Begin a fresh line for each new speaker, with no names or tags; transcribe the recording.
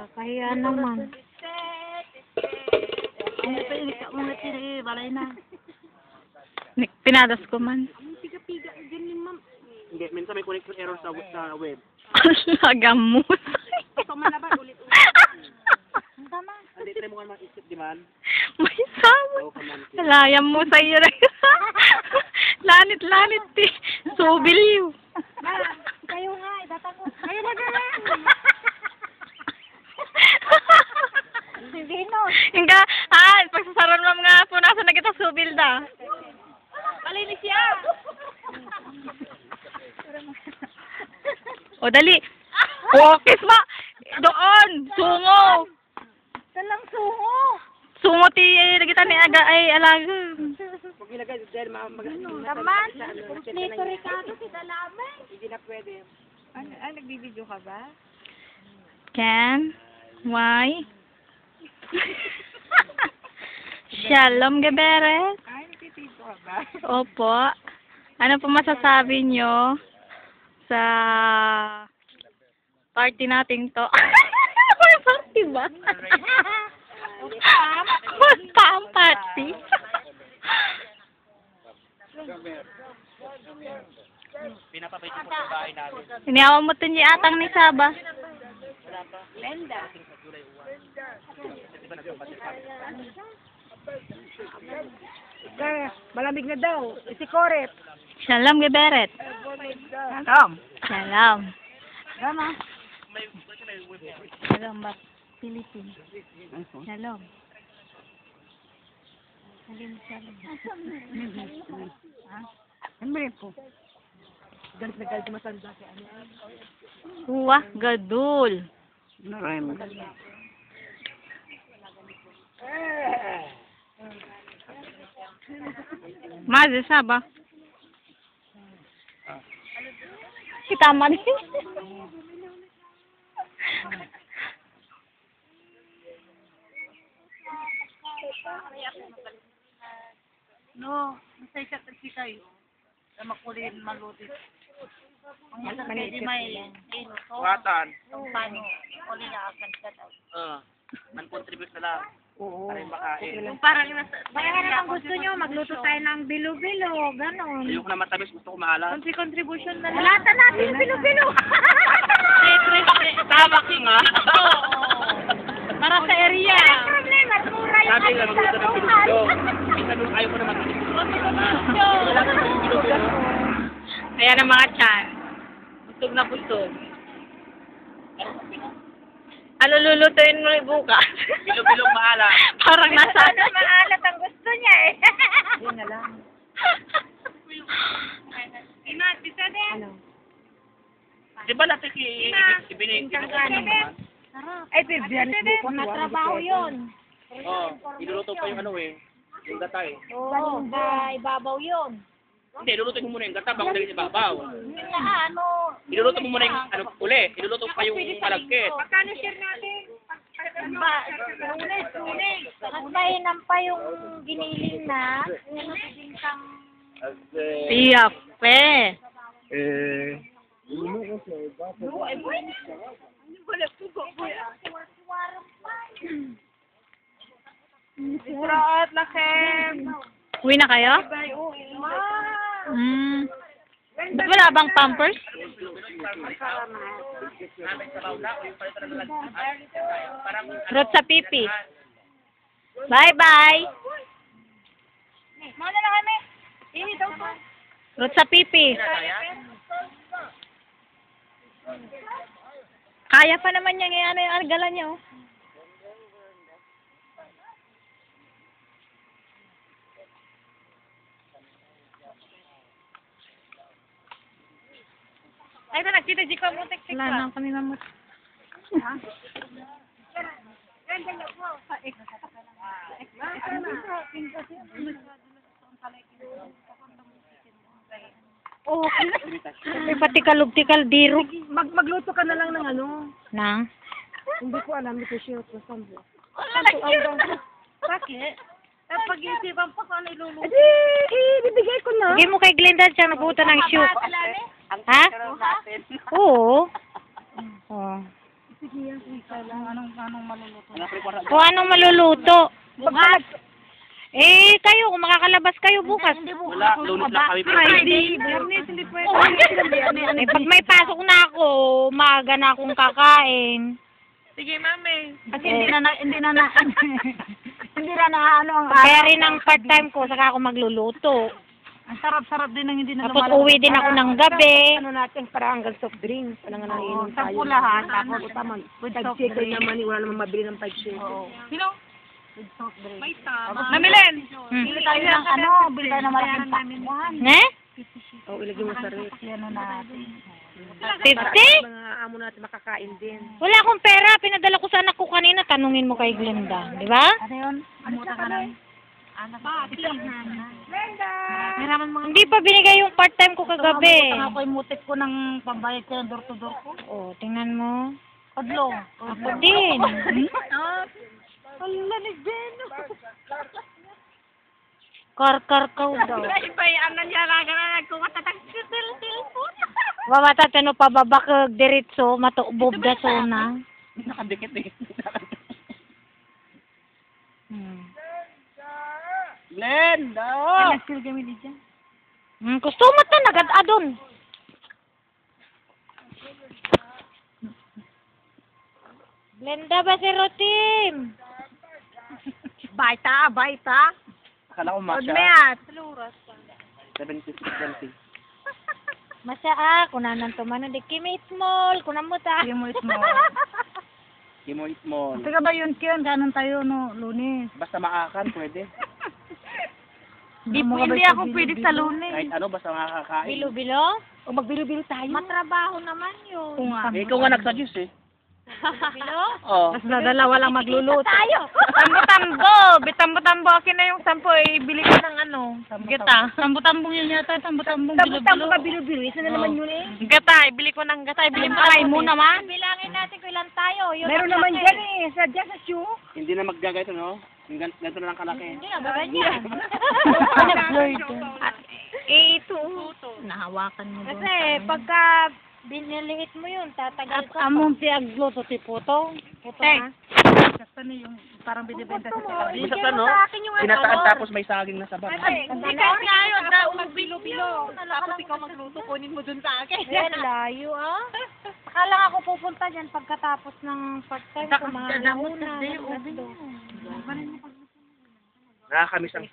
Kakahiya naman.
Balay na.
Pinadas ko man.
Piga-piga. Ganyan, ma'am. Hindi, minsan may connection error sa web.
Lagamot.
Ito man na ba? Ulit-ulit. Tama. Hindi, try mo ka mag-isip, di man?
May sama. Layam mo sa iyo. Lanit-lanit eh. Subiliw.
Kayo nga, itatako. Kayo na gano'n. Venus.
Hingga, pagsasaran mo mga po, nasa na kita subil da.
Malinis siya.
O, dali. O, kiss ma. Doon. Sungo.
Talang suho.
Sungo ti, kita ni aga, ay, alaga.
Pag ilagay, dahil
Naman, Nito Ricardo, si Dalamay.
hindi na pwede.
Nagbibideo ka ba?
Ken? Why? Shalom, Geberet.
Ay, nagtitito ka ba?
Opo. Ano po masasabi nyo sa party nating to? May party ba? Pam party.
Pinapabay ko sa bahay namin.
Iniawa mo ito atang ni Saba.
Lenda.
Malamig na daw. Si Corep.
Shalom, Geberet.
Tom.
Shalom.
Tama.
Shalom, ba? Philippines. Shalom.
Ano ba rin po? Galit na galit masanda si ano.
Wah, gadul.
Narayan mo.
Mazi, Saba. Kita man.
No, masay siya kita yun. Na makulin malutit. Ang mga pwede may inuto.
Watan.
Ang paano. Uli na akan ka daw.
Man-contribute na lang. Oo. Para makain.
Yung parang kaya ang gusto nyo, magluto tayo ng bilo-bilo. Ganon.
Ayoko na matamis, gusto ko maalat.
Contribution na lang. Alatan natin yung bilo-bilo.
Tama ka nga.
Para sa area. Walang problema. Mura yung
Sabi nga, magluto ng bilo-bilo. Minsan nung ayaw ko na matamis.
Ayan ang mga chan. Busog na busog. Ano lulutuin mo bukas?
Bilo-bilong maalat.
Parang nasa...
Ano maalat ang gusto niya eh.
Yun na lang.
Ina, bisa din.
Di ba natin ibinigyan
Ay, Bibianis ko na trabaho yun.
Oo. Iluluto pa yung ano eh. Yung gata eh.
Oo, ibabaw yun.
Hindi, iluluto mo muna yung gata bago dali sa babaw.
Yun na, ano.
Iluluto mo muna yung ano uli. Iluluto pa yung malagkit.
Magkano share natin? Lunes. Mas mainam pa yung giniling na. Yung bintang...
Tiyape.
Suraat lakem.
Uwi na kayo? Ba't wala bang pampers? Rot sa pipi. Bye-bye.
Mana na kami. Ini daw po.
Rot sa pipi. Kaya pa naman niya ngayon yung argala niya, oh.
Ay, ito nagkita di ko mo tek-tek
Wala na kami mamut.
Oh,
May pati kalog-tikal diro.
Magluto ka na lang ng ano.
Nang?
Hindi ko alam, hindi ko sure kung saan ba.
bakit? Pag-iisipan pa kung ano iluluto.
Bibigay ko na.
Bigay mo kay Glenda siya nabuta ng shoe. Ha? Oo. Oh.
Sige yan, isa lang.
Anong maluluto?
Kung anong maluluto.
Bukas.
Eh, kayo, kung makakalabas kayo bukas.
Hindi bukas.
Wala, lunod lang kami.
Friday. Biyernes, hindi pwede.
Eh, pag may pasok na ako, maaga na akong kakain.
Sige, mami.
Kasi hindi na hindi na ano ang
Kaya rin ang part-time ko, saka ako magluluto.
Ang sarap-sarap din ng hindi na
Tapos uwi din ako ng gabi.
Ano natin para hanggang soft drinks. Wala nga nang inom tayo.
Sampu lahat. Tapos,
With soft drink naman, wala naman mabili ng 5 shekels.
oo. Sino?
With soft drink.
May tama. Namilin!
Bili tayo ng ano, bili tayo ng malaking pakwan.
Ne?
O, ilagay mo sa ref. Ano natin.
50?
Mga amo natin makakain din.
Wala akong pera. Pinadala ko sa anak ko kanina. Tanungin mo kay Glenda. Di ba?
Ano yun? Amuta ka lang. Hiraman mga
Hindi pa binigay yung part-time ko kagabi.
ako imutik ko ng pambayad ko ng door-to-door ko.
Oh, tingnan mo.
Kadlo.
Ako din.
Wala ni Beno.
Kar-kar-kaw daw.
Iba yung ano niya lang na nagkumatatag sa telepon.
Wawata tano pababakag diretso. Matubob da sona.
Nakadikit eh. Glenn, daw!
Nag-skill kami di dyan.
Gusto mo ta nagad-adon. Glenda ba si Rotim?
Baita.
Akala ko masya.
Odmeat.
70-20.
Masa kunanan to man di kimit mall kunan mo ta.
Sige mo ismo.
Kimoy small.
Sige ba yun kiyon? Ganon tayo no, Lunes.
Basta maakan, pwede.
Hindi ako pwede sa Lunes.
Kahit ano, basta makakakain.
Bilo-bilo?
O magbilo-bilo tayo.
Matrabaho naman yun.
Kung nga.
Eh, ikaw nga nagsuggest eh.
Bilo?
Oo.
Mas na dalawa lang magluluto.
Tayo.
Tambo-tambo. Bitambo-tambo. Akin na yung 10. Ibili ko ng ano. Gata. Tambo-tambo yun yata. Tambo-tambo. Tambo-tambo ka bilo-bilo. Isa na naman yun eh.
Gata, ibili ko ng gata. Ibili mo
Aray mo naman.
Bilangin natin kung ilan tayo. Yun
Meron
ang
naman
laki.
dyan eh. Sadya sa shoe.
Hindi na magagay ito, no? Ganito na lang kalaki.
Hindi na ganyan.
Ito. Nahawakan mo doon.
Kasi pagka biniliit mo yun, tatagal ka.
Among tiaglo to tipo.
Puto na.
Kasi yung parang binibenta sa tabi.
Basta ano, pinataan tapos may saging na sabat.
Hindi ka nga yun. Bilo-bilo. Tapos ikaw magluto, kunin mo dun sa akin.
Ayan, layo ah. Akala ako pupunta dyan pagkatapos ng part-time ko mga alauna.
Nakakamiss ang